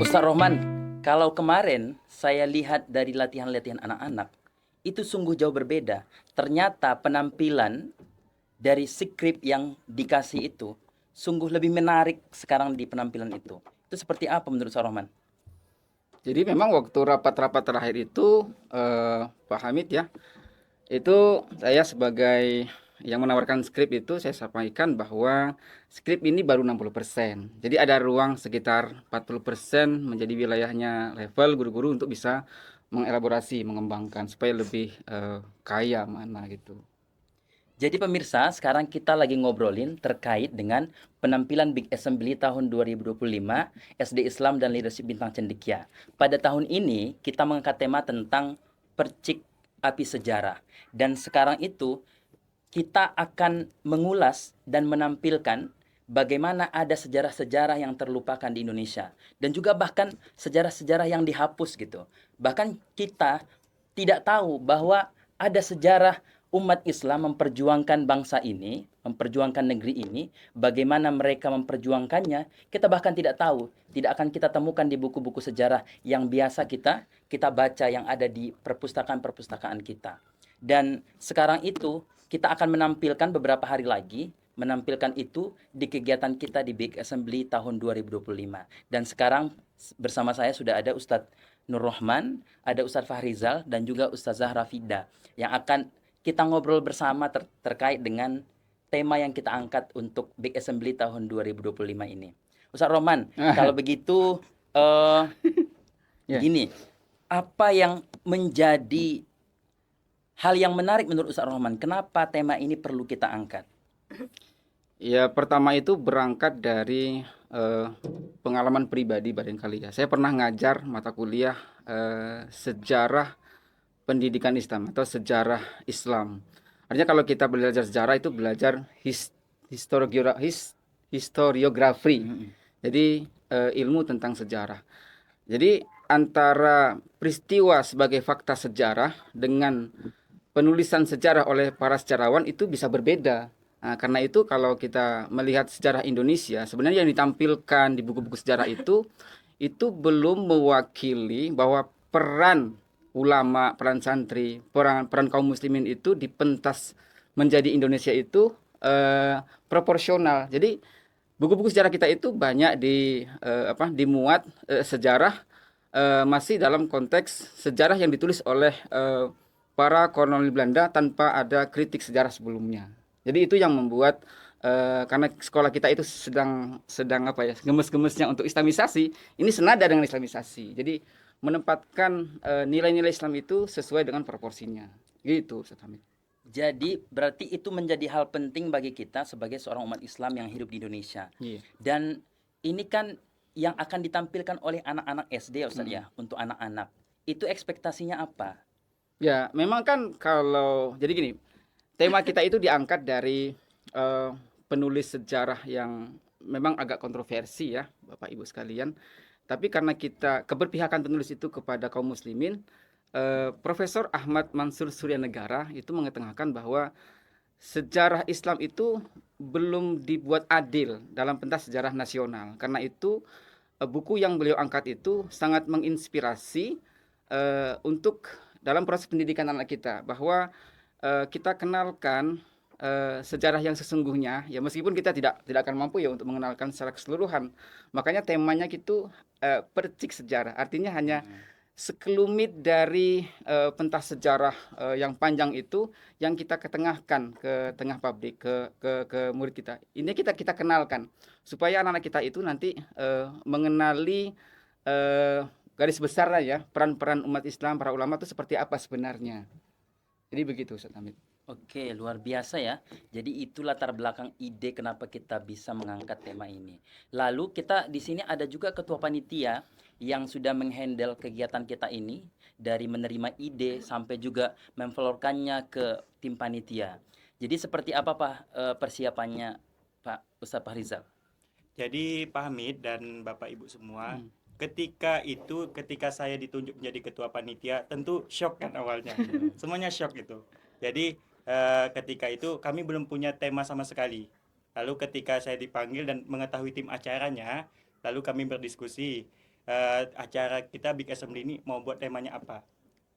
Ustaz Rohman, kalau kemarin saya lihat dari latihan-latihan anak-anak, itu sungguh jauh berbeda. Ternyata penampilan dari skrip yang dikasih itu sungguh lebih menarik sekarang di penampilan itu. Itu seperti apa menurut Ustaz Rohman? Jadi memang waktu rapat-rapat terakhir itu Pak Hamid ya, itu saya sebagai yang menawarkan skrip itu saya sampaikan bahwa skrip ini baru 60%. Jadi ada ruang sekitar 40% menjadi wilayahnya level guru-guru untuk bisa mengelaborasi, mengembangkan supaya lebih kaya mana gitu. Jadi pemirsa, sekarang kita lagi ngobrolin terkait dengan penampilan Big Assembly tahun 2025 SD Islam dan Leadership Bintang Cendekia. Pada tahun ini kita mengangkat tema tentang percik api sejarah. Dan sekarang itu kita akan mengulas dan menampilkan bagaimana ada sejarah-sejarah yang terlupakan di Indonesia dan juga bahkan sejarah-sejarah yang dihapus gitu. Bahkan kita tidak tahu bahwa ada sejarah umat Islam memperjuangkan bangsa ini, memperjuangkan negeri ini, bagaimana mereka memperjuangkannya, kita bahkan tidak tahu, tidak akan kita temukan di buku-buku sejarah yang biasa kita baca yang ada di perpustakaan-perpustakaan kita. Dan sekarang itu kita akan menampilkan beberapa hari lagi menampilkan itu di kegiatan kita di Big Assembly tahun 2025. Dan sekarang bersama saya sudah ada Ustadz Nur Rahman, ada Ustadz Fahrizal, dan juga Ustadz Zahra Fida yang akan kita ngobrol bersama terkait dengan tema yang kita angkat untuk Big Assembly tahun 2025 ini. Ustadz Rohman, kalau begitu Ya. gini, apa yang menjadi hal yang menarik menurut Ustadz Rohman? Kenapa tema ini perlu kita angkat? Ya, pertama itu berangkat dari pengalaman pribadi barangkali ya. Saya pernah ngajar mata kuliah sejarah pendidikan Islam atau sejarah Islam. Artinya kalau kita belajar sejarah itu belajar historiografi. Jadi ilmu tentang sejarah. Jadi antara peristiwa sebagai fakta sejarah dengan penulisan sejarah oleh para sejarawan itu bisa berbeda. Nah, karena itu kalau kita melihat sejarah Indonesia, sebenarnya yang ditampilkan di buku-buku sejarah itu belum mewakili bahwa peran ulama, peran santri, peran kaum muslimin itu di pentas menjadi Indonesia itu proporsional. Jadi buku-buku sejarah kita itu banyak dimuat sejarah masih dalam konteks sejarah yang ditulis oleh para kolonial Belanda tanpa ada kritik sejarah sebelumnya. Jadi itu yang membuat karena sekolah kita itu sedang apa ya gemes-gemesnya untuk Islamisasi, ini senada dengan Islamisasi. Jadi menempatkan nilai-nilai Islam itu sesuai dengan proporsinya. Gitu, Ustaz Hamid. Jadi berarti itu menjadi hal penting bagi kita sebagai seorang umat Islam yang hidup di Indonesia. Iya. Dan ini kan yang akan ditampilkan oleh anak-anak SD ya Ustaz Mm. ya, untuk anak-anak. Itu ekspektasinya apa? Ya, memang kan kalau jadi gini, tema kita itu diangkat dari eh, penulis sejarah yang memang agak kontroversi ya, Bapak Ibu sekalian. Tapi karena kita keberpihakan penulis itu kepada kaum muslimin, Profesor Ahmad Mansur Suryanegara itu mengetengahkan bahwa sejarah Islam itu belum dibuat adil dalam pentas sejarah nasional. Karena itu buku yang beliau angkat itu sangat menginspirasi untuk dalam proses pendidikan anak kita, bahwa kita kenalkan sejarah yang sesungguhnya ya, meskipun kita tidak akan mampu ya untuk mengenalkan secara keseluruhan. Makanya temanya itu percik sejarah, artinya hanya sekelumit dari pentas sejarah yang panjang itu yang kita ketengahkan ke tengah publik, ke murid kita. Ini kita kenalkan supaya anak-anak kita itu nanti mengenali garis besarnya ya, peran-peran umat Islam, para ulama itu seperti apa sebenarnya. Jadi begitu Ustaz Hamid. Oke, luar biasa ya. Jadi itu latar belakang ide kenapa kita bisa mengangkat tema ini. Lalu kita di sini ada juga ketua panitia yang sudah menghandle kegiatan kita ini dari menerima ide sampai juga memflorkannya ke tim panitia. Jadi seperti apa Pak persiapannya Pak Ustaz Fahrizal? Jadi Pak Hamid dan Bapak Ibu semua, ketika saya ditunjuk menjadi ketua panitia, tentu shock kan awalnya. Semuanya shock gitu. Jadi ketika itu kami belum punya tema sama sekali. Lalu ketika saya dipanggil dan mengetahui tim acaranya, lalu kami berdiskusi. acara kita Big Assembly ini mau buat temanya apa.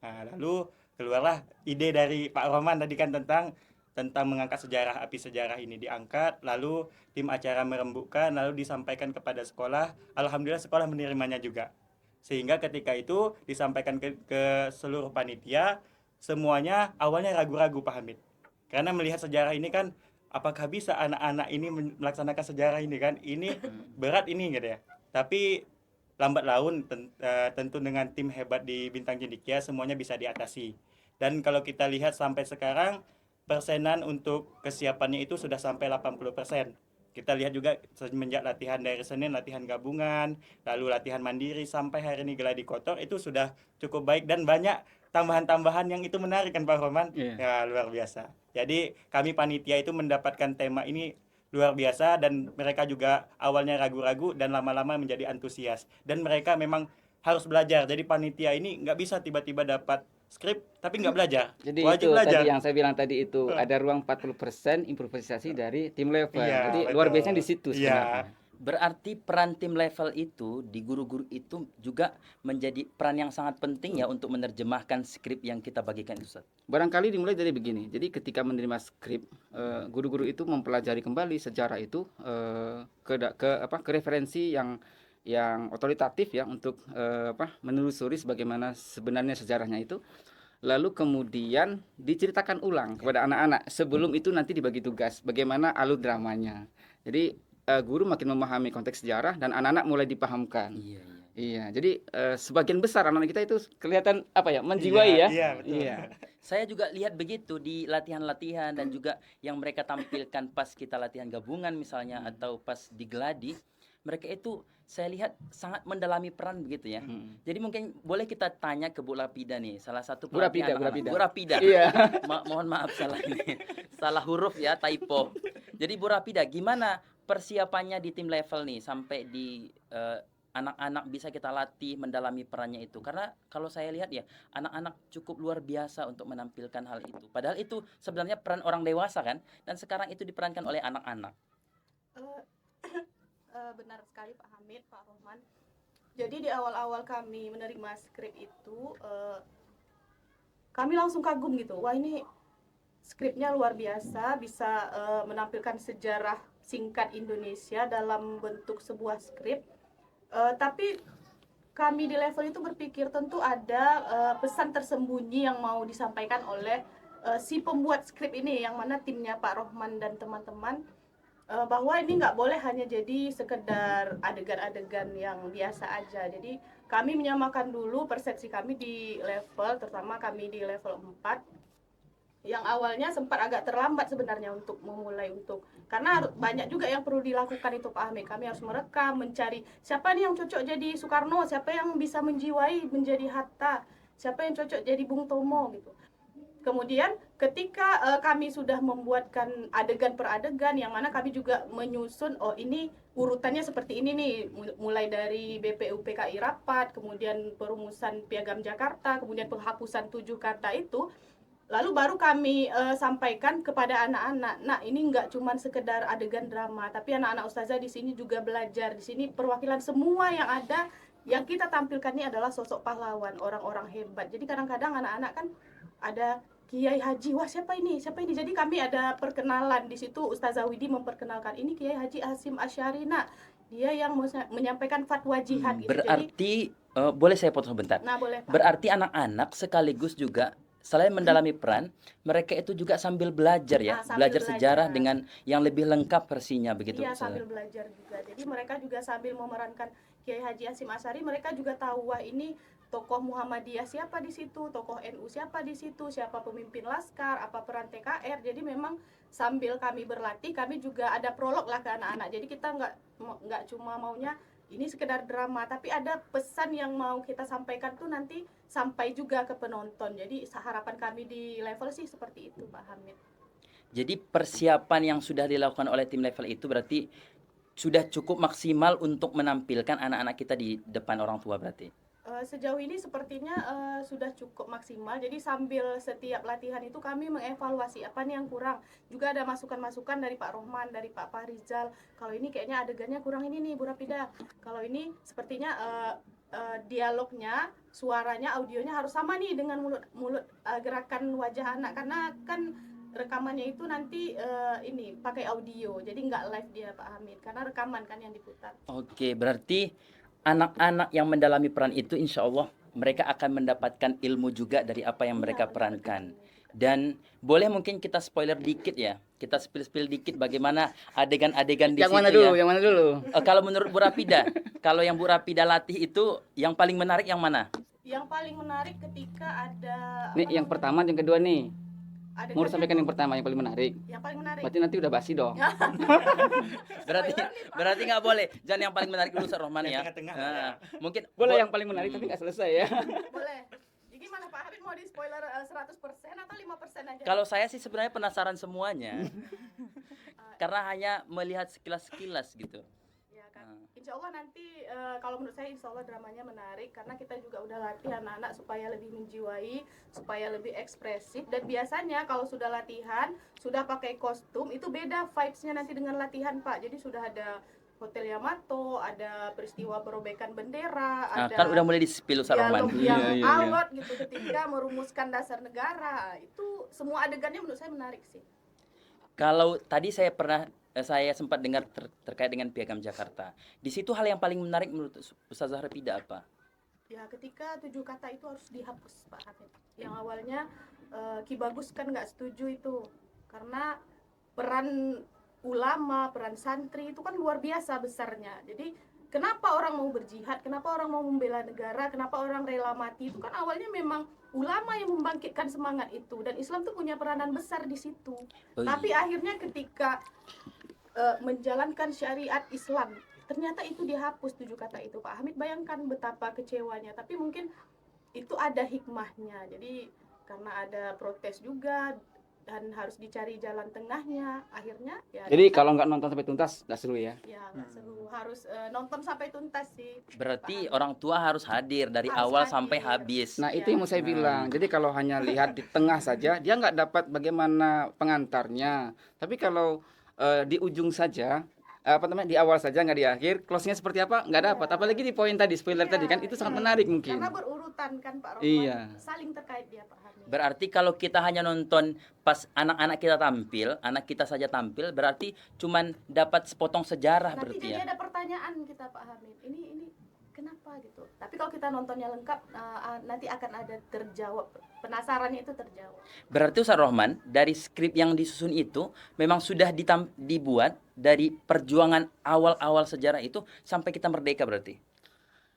Nah, lalu keluarlah ide dari Pak Rohman tadi kan tentang mengangkat sejarah, api sejarah ini diangkat, lalu tim acara merembukkan, lalu disampaikan kepada sekolah. Alhamdulillah sekolah menerimanya juga. Sehingga ketika itu disampaikan ke seluruh panitia, semuanya awalnya ragu-ragu Pak Hamid. Karena melihat sejarah ini kan, apakah bisa anak-anak ini melaksanakan sejarah ini kan? Ini berat ini gitu ya. Tapi lambat laun tentu dengan tim hebat di Bintang Cendekia semuanya bisa diatasi. Dan kalau kita lihat sampai sekarang persenan untuk kesiapannya itu sudah sampai 80%. Kita lihat juga semenjak latihan dari Senin, latihan gabungan, lalu latihan mandiri sampai hari ini geladi kotor itu sudah cukup baik dan banyak tambahan-tambahan yang itu menarik kan Pak Roman? Iya. Ya luar biasa. Jadi kami panitia itu mendapatkan tema ini luar biasa dan mereka juga awalnya ragu-ragu dan lama-lama menjadi antusias. Dan mereka memang harus belajar. Jadi panitia ini nggak bisa tiba-tiba dapat skrip tapi nggak belajar. Jadi Wajib itu belajar. tadi yang saya bilang tadi itu ada ruang 40% improvisasi dari tim level. Iya, Jadi betul. luar biasanya di situ Iya. sebenarnya. Berarti peran tim level itu di guru-guru itu juga menjadi peran yang sangat penting ya untuk menerjemahkan skrip yang kita bagikan Ustaz. Barangkali dimulai dari begini. Jadi ketika menerima skrip, guru-guru itu mempelajari kembali sejarah itu ke referensi yang otoritatif ya untuk menelusuri sebagaimana sebenarnya sejarahnya itu. Lalu kemudian diceritakan ulang kepada anak-anak sebelum itu nanti dibagi tugas bagaimana alur dramanya. Jadi guru makin memahami konteks sejarah dan anak-anak mulai dipahamkan. Iya. Iya, jadi sebagian besar anak-anak kita itu kelihatan menjiwai ya. Iya, betul. Iya. Saya juga lihat begitu di latihan-latihan dan juga yang mereka tampilkan pas kita latihan gabungan misalnya atau pas di Gladi, mereka itu saya lihat sangat mendalami peran begitu ya. Jadi mungkin boleh kita tanya ke Bu Lapida nih, salah satu Bu Lapida, pelatih anak-anak. Bu Bu Lapida. Iya. Mohon maaf salah ini. Salah huruf ya, typo. Jadi Bu Lapida, gimana persiapannya di tim level nih sampai di anak-anak bisa kita latih mendalami perannya itu? Karena kalau saya lihat ya, anak-anak cukup luar biasa untuk menampilkan hal itu. Padahal itu sebenarnya peran orang dewasa kan, dan sekarang itu diperankan oleh anak-anak. Benar sekali Pak Hamid, Pak Rohman. Jadi di awal-awal kami menerima skrip itu, kami langsung kagum gitu. Wah, ini skripnya luar biasa, bisa menampilkan sejarah singkat Indonesia dalam bentuk sebuah skrip. Tapi kami di level itu berpikir tentu ada pesan tersembunyi yang mau disampaikan oleh si pembuat skrip ini, yang mana timnya Pak Rohman dan teman-teman, bahwa ini nggak boleh hanya jadi sekedar adegan-adegan yang biasa aja. Jadi kami menyamakan dulu persepsi kami di level, terutama kami di level 4 yang awalnya sempat agak terlambat sebenarnya untuk memulai karena banyak juga yang perlu dilakukan itu Pak Hamid. Kami harus merekam, mencari siapa nih yang cocok jadi Soekarno, siapa yang bisa menjiwai menjadi Hatta, siapa yang cocok jadi Bung Tomo gitu. Kemudian ketika kami sudah membuatkan adegan per adegan, yang mana kami juga menyusun, oh ini urutannya seperti ini nih, mulai dari BPUPKI rapat, kemudian perumusan Piagam Jakarta, kemudian penghapusan 7 kata itu, lalu baru kami sampaikan kepada anak-anak. Nah, ini nggak cuma sekedar adegan drama, tapi anak-anak ustazah di sini juga belajar. Di sini perwakilan semua yang ada, yang kita tampilkan ini adalah sosok pahlawan, orang-orang hebat. Jadi kadang-kadang anak-anak kan ada Kiai Haji, wah siapa ini? Jadi kami ada perkenalan di situ. Ustazah Widi memperkenalkan, ini Kiai Haji Hasyim Asy'ari, nah dia yang menyampaikan fatwa jihad gitu. Berarti boleh saya potong sebentar? Nah, boleh Pak. Berarti anak-anak sekaligus juga selain mendalami peran, mereka itu juga sambil belajar ya, sambil belajar sejarah dengan yang lebih lengkap versinya begitu. Iya, sambil belajar juga. Jadi mereka juga sambil memerankan Kiai Haji Hasyim Asy'ari, mereka juga tahu wah ini tokoh Muhammadiyah siapa di situ, tokoh NU siapa di situ, siapa pemimpin Laskar, apa peran TKR. Jadi memang sambil kami berlatih, kami juga ada prolog lah ke anak-anak. Jadi kita nggak cuma maunya ini sekedar drama, tapi ada pesan yang mau kita sampaikan tuh nanti sampai juga ke penonton. Jadi harapan kami di level sih seperti itu Pak Hamid. Jadi persiapan yang sudah dilakukan oleh tim level itu berarti sudah cukup maksimal untuk menampilkan anak-anak kita di depan orang tua berarti? Sejauh ini sepertinya sudah cukup maksimal. Jadi sambil setiap latihan itu kami mengevaluasi apa nih yang kurang. Juga ada masukan-masukan dari Pak Rohman, dari Pak Fahrizal. Kalau ini kayaknya adegannya kurang ini nih Bu Rapida. Kalau ini sepertinya dialognya, suaranya, audionya harus sama nih dengan mulut gerakan wajah anak, karena kan rekamannya itu nanti ini pakai audio, jadi nggak live dia Pak Hamid, karena rekaman kan yang diputar. Oke, berarti anak-anak yang mendalami peran itu insya Allah mereka akan mendapatkan ilmu juga dari apa yang mereka Iya, perankan. betul. Dan boleh mungkin kita spoiler dikit ya, kita spill dikit bagaimana adegan-adegan di Yang situ mana dulu? ya. Yang mana dulu? Kalau menurut Bu Rapida, kalau yang Bu Rapida latih itu yang paling menarik yang mana? Yang paling menarik ketika ada Nih yang pertama, yang kedua nih. adegannya Mau sampaikan yang tuh, pertama yang paling menarik. yang paling menarik. Berarti nanti udah basi dong. Berarti nggak boleh. Jangan yang paling menarik dulu Ustaz Rohman Yang ya. tengah-tengah Nah, ya. mungkin Boleh yang paling menarik tapi nggak selesai ya. Boleh. Jadi gimana Pak Hamid, mau di spoiler 100% atau 5% aja? kalau saya sih sebenarnya penasaran semuanya. Karena hanya melihat sekilas-sekilas gitu. Ya kan. Insya Allah nanti kalau menurut saya insya Allah dramanya menarik, karena kita juga udah latih anak-anak supaya lebih menjiwai, supaya lebih ekspresif. Dan biasanya kalau sudah latihan, sudah pakai kostum, itu beda vibes-nya nanti dengan latihan Pak. Jadi sudah ada Hotel Yamato, ada peristiwa perobekan bendera, Nah, ada kan udah mulai di-spill Ustaz Rohman. dialog yang Iya, iya, iya. alot gitu ketika merumuskan dasar negara. Itu semua adegannya menurut saya menarik sih. Kalau tadi saya sempat dengar terkait dengan Piagam Jakarta. Di situ hal yang paling menarik menurut Ustazah Rapida apa? Ya, ketika 7 kata itu harus dihapus Pak Hamid. Yang awalnya Ki Bagus kan nggak setuju itu, karena peran ulama, peran santri itu kan luar biasa besarnya. Jadi kenapa orang mau berjihad, kenapa orang mau membela negara, kenapa orang rela mati, itu kan awalnya memang ulama yang membangkitkan semangat itu, dan Islam tuh punya peranan besar di situ. Oh, Tapi iya. akhirnya ketika menjalankan syariat Islam, ternyata itu dihapus 7 kata itu Pak Hamid. Bayangkan betapa kecewanya. Tapi mungkin itu ada hikmahnya. Jadi karena ada protes juga dan harus dicari jalan tengahnya, akhirnya ya Jadi kalau nggak nonton sampai tuntas nggak seru ya. ya nggak seru, harus nonton sampai tuntas sih. Berarti Pak Hamid. orang tua harus hadir dari Harus awal hadir. sampai habis. Nah itu Iya. yang mau saya bilang. Jadi kalau hanya lihat di tengah saja, dia nggak dapat bagaimana pengantarnya. Tapi kalau di ujung saja, apa namanya, di awal saja nggak di akhir, closingnya seperti apa nggak dapat. Iya. Apalagi di poin tadi, spoiler Iya, tadi kan, itu sangat iya. menarik mungkin. Karena berurutan kan Pak Rohman, Iya. saling terkait dia Pak Hamid. Berarti kalau kita hanya nonton pas anak-anak kita tampil, anak kita saja tampil, berarti cuman dapat sepotong sejarah Nanti berarti jadi ya. ada pertanyaan kita Pak Hamid, ini kenapa gitu. Tapi kalau kita nontonnya lengkap, nanti akan ada terjawab, penasarannya itu terjawab. Berarti Ustaz Rohman, dari skrip yang disusun itu memang sudah dibuat dari perjuangan awal-awal sejarah itu sampai kita merdeka berarti.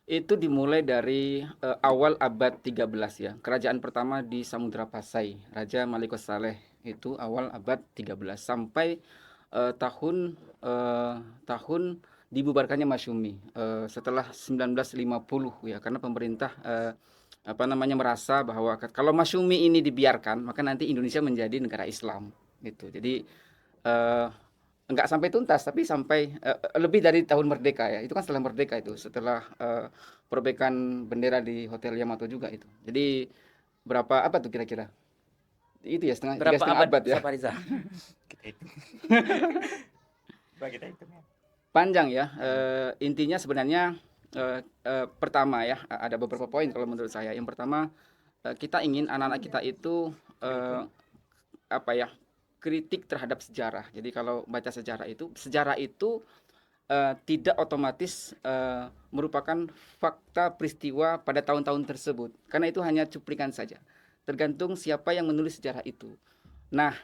Itu dimulai dari awal abad 13 ya. Kerajaan pertama di Samudra Pasai, Raja Malikos Saleh, itu awal abad 13 sampai tahun dibubarkannya Masyumi setelah 1950 ya, karena pemerintah merasa bahwa kalau Masyumi ini dibiarkan maka nanti Indonesia menjadi negara Islam gitu. Jadi enggak sampai tuntas tapi sampai lebih dari tahun merdeka ya. Itu kan setelah merdeka, itu setelah perobekan bendera di Hotel Yamato juga itu. Jadi apa tuh kira-kira? Itu ya tiga Berapa setengah abad ya. Ustaz Fariza? Kita hitung. Coba kita hitung ya. Panjang ya. Intinya sebenarnya pertama ya, ada beberapa poin kalau menurut saya. Yang pertama, kita ingin anak-anak kita itu kritik terhadap sejarah. Jadi kalau baca sejarah itu tidak otomatis merupakan fakta peristiwa pada tahun-tahun tersebut, karena itu hanya cuplikan saja. Tergantung siapa yang menulis sejarah itu. Nah,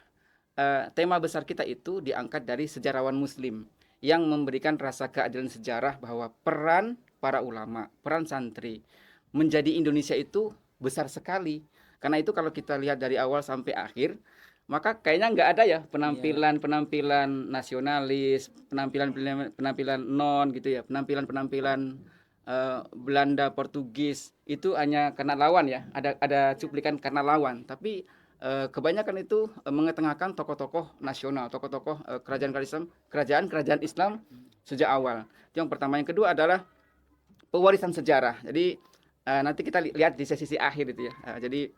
tema besar kita itu diangkat dari sejarawan Muslim yang memberikan rasa keadilan sejarah bahwa peran para ulama, peran santri menjadi Indonesia itu besar sekali. Karena itu kalau kita lihat dari awal sampai akhir, maka kayaknya nggak ada ya penampilan nasionalis, penampilan non gitu ya, penampilan Belanda, Portugis, itu hanya karena lawan ya, ada cuplikan karena lawan, tapi kebanyakan itu mengetengahkan tokoh-tokoh nasional, tokoh-tokoh kerajaan Islam sejak awal. Itu yang pertama. Yang kedua adalah pewarisan sejarah. Jadi nanti kita lihat di sesi akhir itu ya. Jadi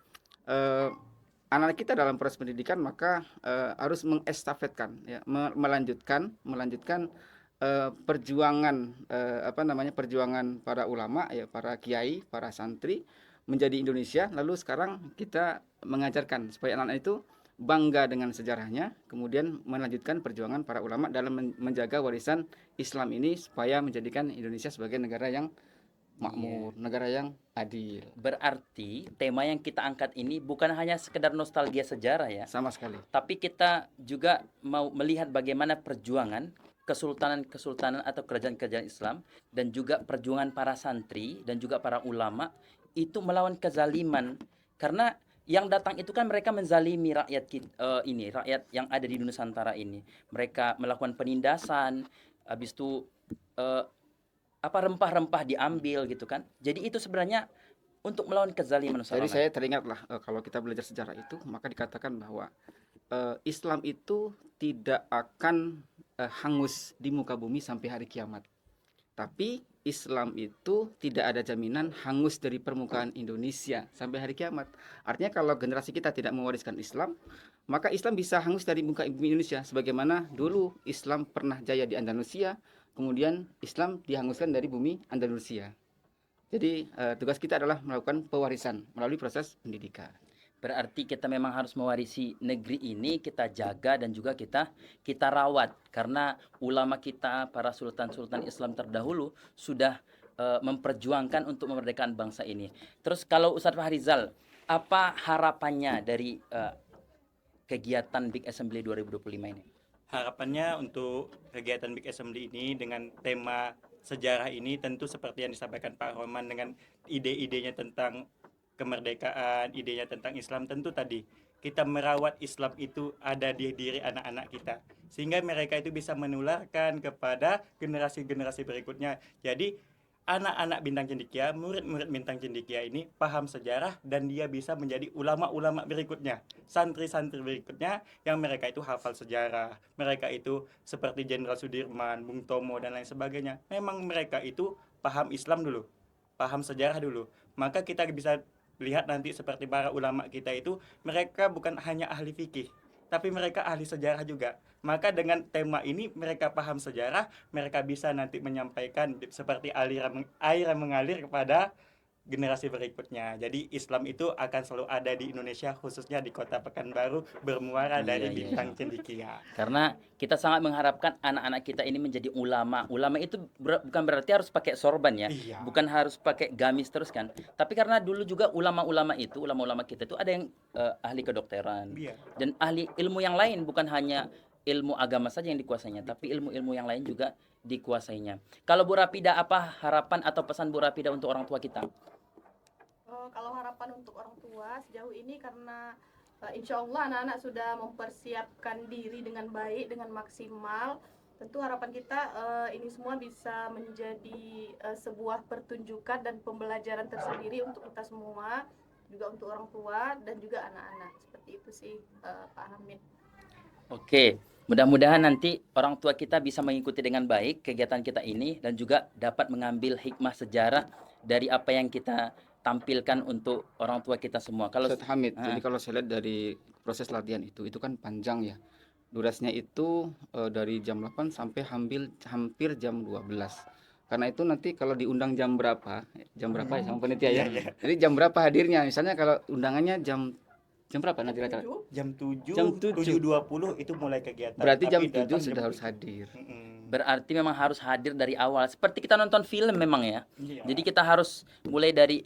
anak kita dalam proses pendidikan maka harus mengestafetkan ya, melanjutkan perjuangan perjuangan para ulama ya, para kiai, para santri menjadi Indonesia. Lalu sekarang kita mengajarkan supaya anak-anak itu bangga dengan sejarahnya, kemudian melanjutkan perjuangan para ulama dalam menjaga warisan Islam ini supaya menjadikan Indonesia sebagai negara yang makmur, negara yang adil. Berarti tema yang kita angkat ini bukan hanya sekedar nostalgia sejarah ya, Sama sekali. tapi kita juga mau melihat bagaimana perjuangan kesultanan-kesultanan atau kerajaan-kerajaan Islam dan juga perjuangan para santri dan juga para ulama itu melawan kezaliman. Karena yang datang itu kan mereka menzalimi rakyat rakyat yang ada di Nusantara ini. Mereka melakukan penindasan, habis itu eh, rempah-rempah diambil gitu kan. Jadi itu sebenarnya untuk melawan kezaliman. Jadi saya teringatlah kalau kita belajar sejarah itu, maka dikatakan bahwa Islam itu tidak akan hangus di muka bumi sampai hari kiamat. Tapi Islam itu tidak ada jaminan hangus dari permukaan Indonesia sampai hari kiamat. Artinya kalau generasi kita tidak mewariskan Islam, maka Islam bisa hangus dari muka bumi Indonesia. Sebagaimana dulu Islam pernah jaya di Andalusia, kemudian Islam dihanguskan dari bumi Andalusia. Jadi tugas kita adalah melakukan pewarisan melalui proses pendidikan. Berarti kita memang harus mewarisi negeri ini, kita jaga dan juga kita rawat. Karena ulama kita, para sultan-sultan Islam terdahulu sudah memperjuangkan untuk memerdekakan bangsa ini. Terus kalau Ustadz Fahrizal, apa harapannya dari kegiatan Big Assembly 2025 ini? Harapannya untuk kegiatan Big Assembly ini dengan tema sejarah ini tentu seperti yang disampaikan Pak Roman dengan ide-idenya tentang kemerdekaan, idenya tentang Islam, tentu tadi kita merawat Islam itu ada di diri anak-anak kita sehingga mereka itu bisa menularkan kepada generasi-generasi berikutnya. Jadi anak-anak Bintang Cendekia, murid-murid Bintang Cendekia ini paham sejarah dan dia bisa menjadi ulama-ulama berikutnya, santri-santri berikutnya yang mereka itu hafal sejarah, mereka itu seperti Jenderal Sudirman, Bung Tomo dan lain sebagainya. Memang mereka itu paham Islam dulu, paham sejarah dulu. Maka kita bisa lihat nanti seperti para ulama kita itu, mereka bukan hanya ahli fikih, tapi mereka ahli sejarah juga. Maka dengan tema ini mereka paham sejarah, mereka bisa nanti menyampaikan seperti air yang mengalir kepada generasi berikutnya. Jadi Islam itu akan selalu ada di Indonesia, khususnya di Kota Pekanbaru, bermuara dari Bintang Cendekia. Karena kita sangat mengharapkan anak-anak kita ini menjadi ulama. Ulama itu bukan berarti harus pakai sorban ya. Iya. Bukan harus pakai gamis terus kan. Tapi karena dulu juga ulama-ulama kita itu ada yang ahli kedokteran. Iya. Dan ahli ilmu yang lain, bukan hanya ilmu agama saja yang dikuasainya, tapi ilmu-ilmu yang lain juga dikuasainya. Kalau Bu Rapida, apa harapan atau pesan Bu Rapida untuk orang tua kita? Kalau harapan untuk orang tua sejauh ini, karena insya Allah anak-anak sudah mempersiapkan diri dengan baik, dengan maksimal, tentu harapan kita ini semua bisa menjadi sebuah pertunjukan dan pembelajaran tersendiri untuk kita semua, juga untuk orang tua dan juga anak-anak. Seperti itu sih Pak Hamid. Oke, mudah-mudahan nanti orang tua kita bisa mengikuti dengan baik kegiatan kita ini dan juga dapat mengambil hikmah sejarah dari apa yang kita tampilkan untuk orang tua kita semua. Kalau Ustadz Hamid, jadi kalau saya lihat dari proses latihan itu kan panjang ya. Durasinya itu dari jam 8 sampai hampir jam 12. Karena itu nanti kalau diundang jam berapa ya sama panitia ya. Jadi jam berapa hadirnya? Misalnya kalau undangannya jam berapa nanti rata-rata? Jam 7, Jam 7. 7.20 itu mulai kegiatan. Berarti jam Tapi 7 datang sudah jam harus hadir. berarti memang harus hadir dari awal. Seperti kita nonton film memang ya. Iya. Jadi kita harus mulai dari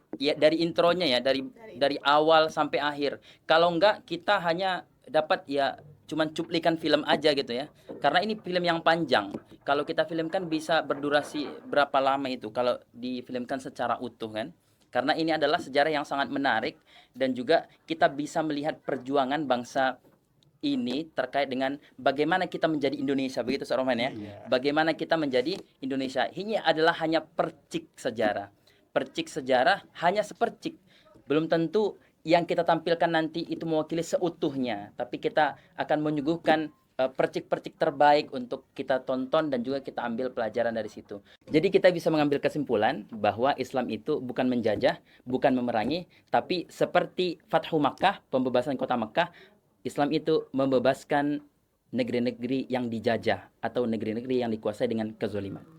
intronya ya, dari awal sampai akhir. Kalau enggak kita hanya dapat ya cuman cuplikan film aja gitu ya. Karena ini film yang panjang. Kalau kita filmkan bisa berdurasi berapa lama itu kalau difilmkan secara utuh kan? Karena ini adalah sejarah yang sangat menarik dan juga kita bisa melihat perjuangan bangsa ini terkait dengan bagaimana kita menjadi Indonesia, begitu Ustaz Roman ya. Bagaimana kita menjadi Indonesia. Ini adalah hanya percik sejarah. Percik sejarah hanya sepercik. Belum tentu yang kita tampilkan nanti itu mewakili seutuhnya, tapi kita akan menyuguhkan percik-percik terbaik untuk kita tonton dan juga kita ambil pelajaran dari situ. Jadi kita bisa mengambil kesimpulan bahwa Islam itu bukan menjajah, bukan memerangi, tapi seperti Fathu Makkah, pembebasan kota Makkah, Islam itu membebaskan negeri-negeri yang dijajah atau negeri-negeri yang dikuasai dengan kezoliman.